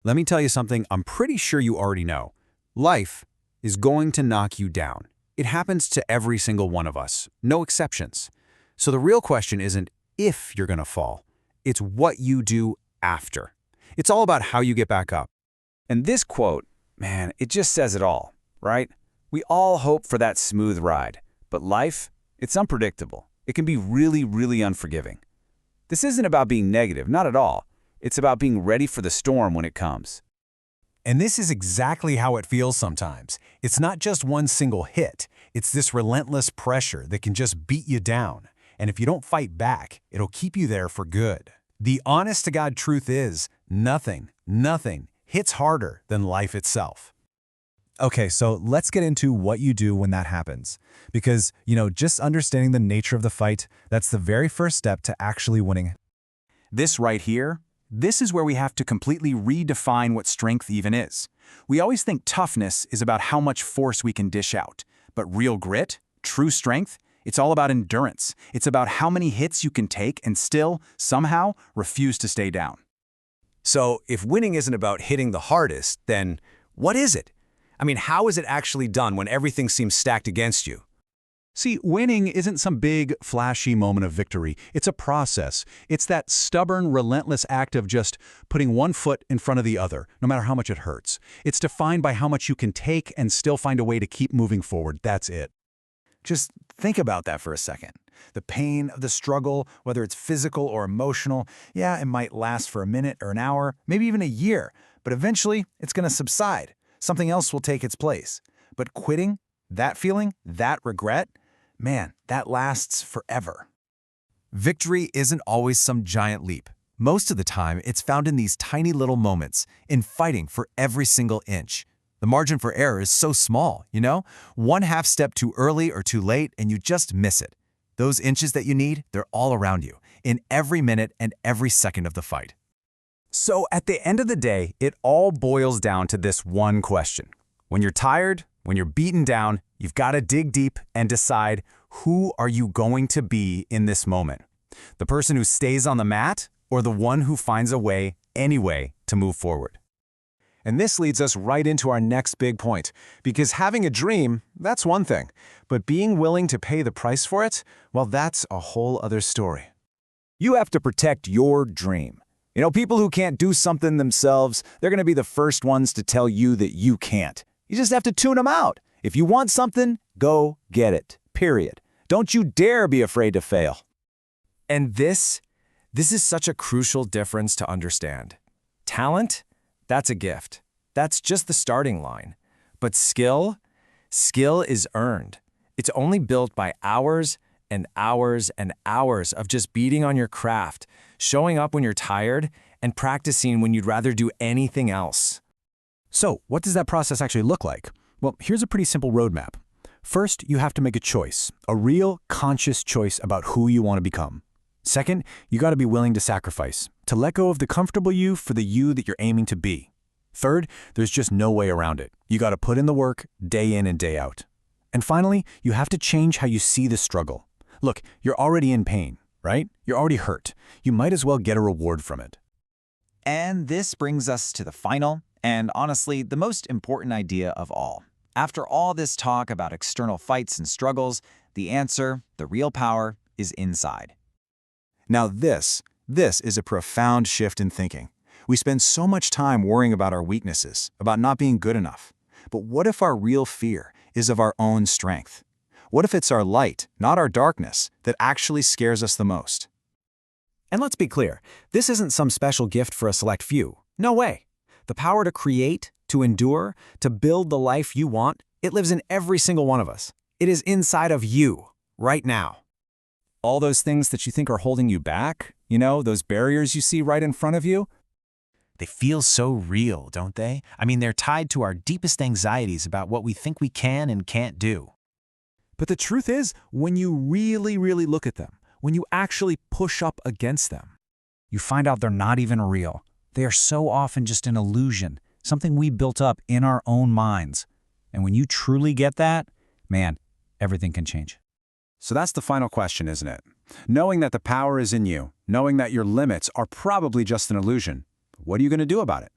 Let me tell you something I'm pretty sure you already know. Life is going to knock you down. It happens to every single one of us, no exceptions. So the real question isn't if you're going to fall, it's what you do after. It's all about how you get back up. And this quote, man, it just says it all, right? We all hope for that smooth ride, but life, it's unpredictable. It can be really, really unforgiving. This isn't about being negative, not at all. It's about being ready for the storm when it comes. And this is exactly how it feels sometimes. It's not just one single hit. It's this relentless pressure that can just beat you down. And if you don't fight back, it'll keep you there for good. The honest-to-God truth is, nothing hits harder than life itself. Okay, so let's get into what you do when that happens. Because, just understanding the nature of the fight, that's the very first step to actually winning. This right here, this is where we have to completely redefine what strength even is. We always think toughness is about how much force we can dish out. But real grit, true strength, it's all about endurance. It's about how many hits you can take and still, somehow, refuse to stay down. So if winning isn't about hitting the hardest, then what is it? I mean, how is it actually done when everything seems stacked against you? See, winning isn't some big, flashy moment of victory. It's a process. It's that stubborn, relentless act of just putting one foot in front of the other, no matter how much it hurts. It's defined by how much you can take and still find a way to keep moving forward. That's it. Just think about that for a second. The pain of the struggle, whether it's physical or emotional, yeah, it might last for a minute or an hour, maybe even a year, but eventually it's going to subside. Something else will take its place. But quitting, that feeling, that regret, man, that lasts forever. Victory isn't always some giant leap. Most of the time, it's found in these tiny little moments, in fighting for every single inch. The margin for error is so small, One half step too early or too late, and you just miss it. Those inches that you need, they're all around you, in every minute and every second of the fight. So at the end of the day, it all boils down to this one question. When you're tired, when you're beaten down, you've got to dig deep and decide, who are you going to be in this moment? The person who stays on the mat, or the one who finds a way, anyway, to move forward? And this leads us right into our next big point, because having a dream, that's one thing, but being willing to pay the price for it, well, that's a whole other story. You have to protect your dream. People who can't do something themselves, they're going to be the first ones to tell you that you can't. You just have to tune them out. If you want something, go get it, period. Don't you dare be afraid to fail. And this is such a crucial difference to understand. Talent, that's a gift. That's just the starting line. But skill is earned. It's only built by hours and hours and hours of just beating on your craft, showing up when you're tired, and practicing when you'd rather do anything else. So, what does that process actually look like? Well, here's a pretty simple roadmap. First, you have to make a choice, a real, conscious choice about who you want to become. Second, you got to be willing to sacrifice, to let go of the comfortable you for the you that you're aiming to be. Third, there's just no way around it. You got to put in the work, day in and day out. And finally, you have to change how you see the struggle. Look, you're already in pain, right? You're already hurt. You might as well get a reward from it. And this brings us to the final, and honestly, the most important idea of all. After all this talk about external fights and struggles, the answer, the real power, is inside. Now this is a profound shift in thinking. We spend so much time worrying about our weaknesses, about not being good enough. But what if our real fear is of our own strength? What if it's our light, not our darkness, that actually scares us the most? And let's be clear, this isn't some special gift for a select few. No way. The power to create, to endure, to build the life you want, it lives in every single one of us. It is inside of you, right now. All those things that you think are holding you back, those barriers you see right in front of you, they feel so real, don't they? I mean, they're tied to our deepest anxieties about what we think we can and can't do. But the truth is, when you really look at them, when you actually push up against them, You find out they're not even real. They are so often just an illusion, something we built up in our own minds. And when you truly get that, man, everything can change. So that's the final question, isn't it? Knowing that the power is in you, knowing that your limits are probably just an illusion, what are you going to do about it?